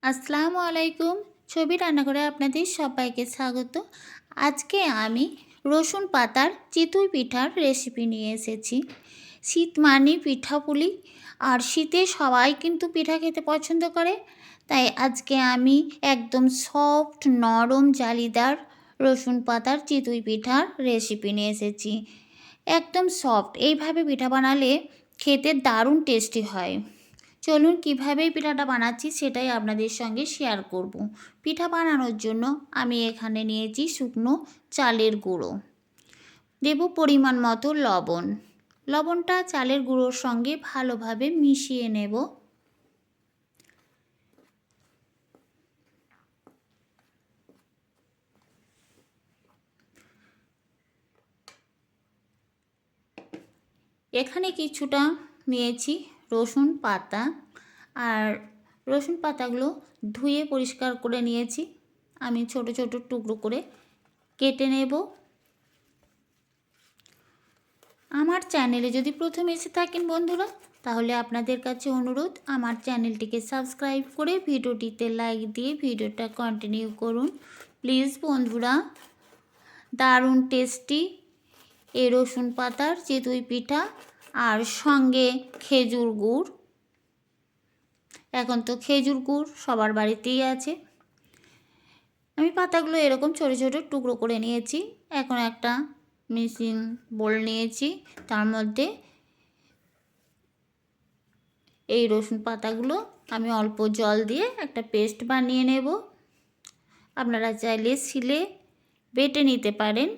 আসসালামু আলাইকুম। ছবি রান্নাঘরে আপনাদের সবাইকে স্বাগত। আজকে আমি রসুন পাতার চিতই পিঠার রেসিপি নিয়ে এসেছি। শীত মানে পিঠাপুলি, আর শীতে সবাই কিন্তু পিঠা খেতে পছন্দ করে। তাই আজকে আমি একদম সফট নরম জালিদার রসুন পাতার চিতই পিঠার রেসিপি নিয়ে এসেছি। একদম সফট, এইভাবে পিঠা বানালে খেতে দারুণ টেস্টি হয়। চলুন কীভাবে পিঠাটা বানাচ্ছি সেটাই আপনাদের সঙ্গে শেয়ার করব। পিঠা বানানোর জন্য আমি এখানে নিয়েছি শুকনো চালের গুঁড়ো, দেব পরিমাণ মতো লবণ। লবণটা চালের গুঁড়োর সঙ্গে ভালোভাবে মিশিয়ে নেব। এখানে কিছুটা নিয়েছি রসুন পাতা, আর রসুন পাতাগুলো ধুয়ে পরিষ্কার করে নিয়েছি। আমি ছোট ছোট টুকরো করে কেটে নেব। আমার চ্যানেলে যদি প্রথম এসে থাকেন বন্ধুরা, তাহলে আপনাদের কাছে অনুরোধ, আমার চ্যানেলটিকে সাবস্ক্রাইব করে ভিডিওটিতে লাইক দিয়ে ভিডিওটা কন্টিনিউ করুন প্লিজ বন্ধুরা। দারুণ টেস্টি এই রসুন পাতার চিতই পিঠা, আর সঙ্গে খেজুর গুড়। এখন তো খেজুর গুড় সবার বাড়িতেই আছে। আমি পাতাগুলো এরকম ছোটো ছোটো টুকরো করে নিয়েছি। এখন একটা মিক্সিং বোল নিয়েছি, তার মধ্যে এই রসুন পাতাগুলো আমি অল্প জল দিয়ে একটা পেস্ট বানিয়ে নেব। আপনারা চাইলে শিলে বেটে নিতে পারেন।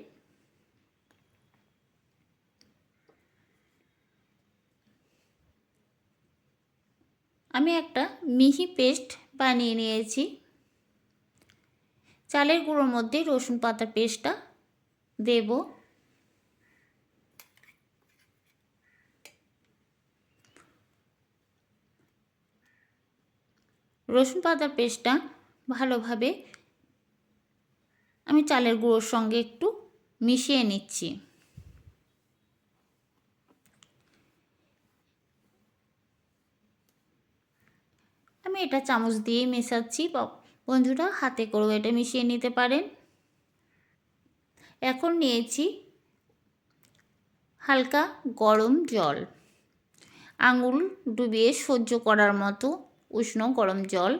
আমি একটা মিহি পেস্ট বানিয়ে নিয়েছি। চালের গুঁড়োর মধ্যে রসুন পাতার পেস্টটা দেব। রসুন পাতার পেস্টটা ভালোভাবে আমি চালের গুঁড়োর সঙ্গে একটু মিশিয়ে নিচ্ছি। আমি এটা চামচ দিয়েই মেশাচ্ছি, বন্ধুরা হাতে করেও এটা মিশিয়ে নিতে পারেন। এখন নিয়েছি হালকা গরম জল, আঙুল ডুবিয়ে সহ্য করার মতো উষ্ণ গরম জল।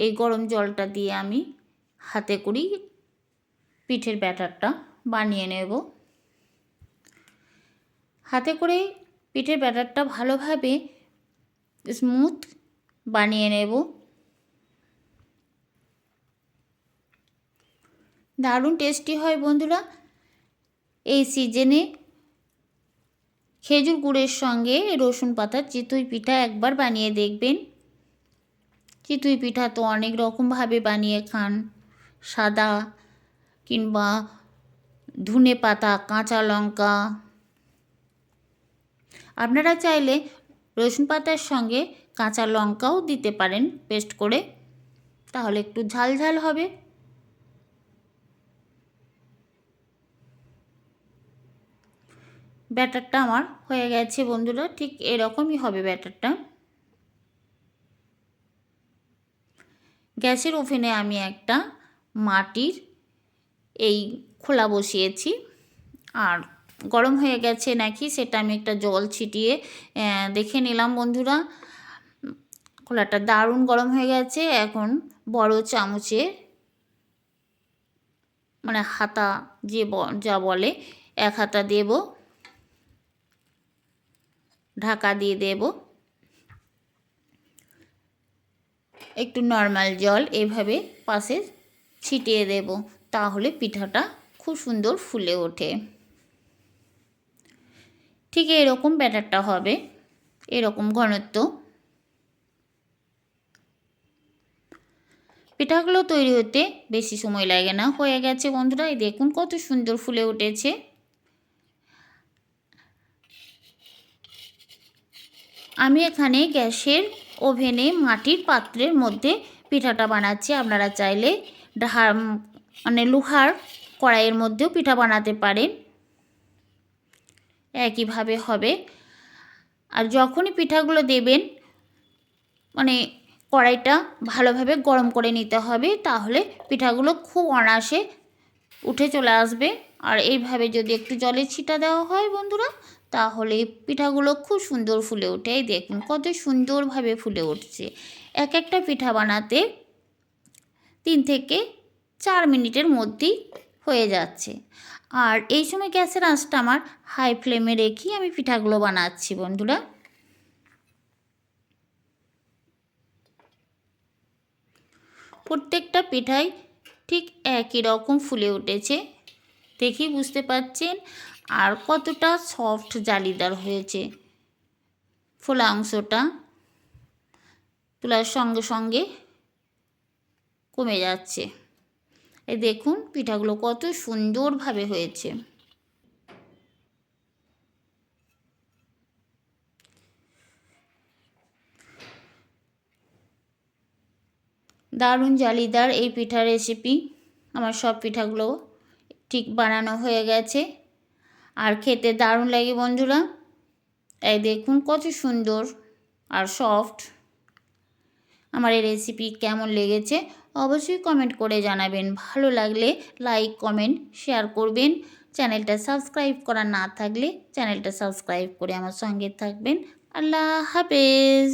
এই গরম জলটা দিয়ে আমি হাতে করি পিঠের ব্যাটারটা বানিয়ে নেব। হাতে করে পিঠের ব্যাটারটা ভালোভাবে স্মুথ বানিয়ে নেব। দারুণ টেস্টি হয় বন্ধুরা। এই সিজনে খেজুর গুড়ের সঙ্গে রসুন পাতার চিতই পিঠা একবার বানিয়ে দেখবেন। চিতই পিঠা তো অনেক রকমভাবে বানিয়ে খান, সাদা কিংবা ধনে পাতা, কাঁচা লঙ্কা। আপনারা চাইলে রসুন পাতার সঙ্গে কাঁচা লঙ্কাও দিতে পারেন পেস্ট করে, তাহলে একটু ঝাল ঝাল হবে। ব্যাটারটা আমার হয়ে গেছে বন্ধুরা, ঠিক এরকমই হবে ব্যাটারটা। গ্যাসের ওভেনে আমি একটা মাটির এই খোলা বসিয়েছি, আর গরম হয়ে গেছে নাকি সেটা আমি একটা জল ছিটিয়ে দেখে নিলাম বন্ধুরা। খোলাটা দারুণ গরম হয়ে গেছে। এখন বড় চামচে, মানে হাতা যে যা বলে, এক হাতা দেব, ঢাকা দিয়ে দেব। একটু নর্মাল জল এভাবে পাশে ছিটিয়ে দেব, তাহলে পিঠাটা খুব সুন্দর ফুলে ওঠে। ঠিক এরকম ব্যাটারটা হবে, এরকম ঘনত্ব। পিঠাগুলো তৈরি হতে বেশি সময় লাগে না, হয়ে গেছে বন্ধুরা। এই দেখুন কত সুন্দর ফুলে উঠেছে। আমি এখানে গ্যাসের ওভেনে মাটির পাত্রের মধ্যে পিঠাটা বানাচ্ছি। আপনারা চাইলে মানে লোহার কড়াইয়ের মধ্যেও পিঠা বানাতে পারেন, একইভাবে হবে। আর যখনই পিঠাগুলো দেবেন, মানে কড়াইটা ভালোভাবে গরম করে নিতে হবে, তাহলে পিঠাগুলো খুব অনায়াসে উঠে চলে আসবে। আর এইভাবে যদি একটু জলের ছিটা দেওয়া হয় বন্ধুরা, তাহলে পিঠাগুলো খুব সুন্দর ফুলে ওঠে। এই দেখুন কত সুন্দরভাবে ফুলে উঠছে। এক একটা পিঠা বানাতে 3 থেকে 4 মিনিটের মধ্যেই হয়ে যাচ্ছে। আর এই সময় গ্যাসের আঁচটা আমার হাই ফ্লেমে রেখেই আমি পিঠাগুলো বানাচ্ছি বন্ধুরা। প্রত্যেকটা পিঠাই ঠিক একই রকম ফুলে উঠেছে, দেখেই বুঝতে পারছেন। আর কতটা সফট জালিদার হয়েছে, ফোলা অংশটা তোলার সঙ্গে সঙ্গে কমে যাচ্ছে। এই দেখুন পিঠাগুলো কত সুন্দরভাবে হয়েছে। দারুণ জালিদার এই পিঠার রেসিপি। আমার সব পিঠাগুলো ঠিক বানানো হয়ে গেছে, আর খেতে দারুণ লাগে বন্ধুরা। এই দেখুন কত সুন্দর আর সফট। আমার এই রেসিপি কেমন লেগেছে অবশ্যই কমেন্ট করে জানাবেন। ভালো লাগলে লাইক, কমেন্ট, শেয়ার করবেন। চ্যানেলটা সাবস্ক্রাইব করা না থাকলে চ্যানেলটা সাবস্ক্রাইব করে আমার সঙ্গে থাকবেন। আল্লাহ হাফেজ।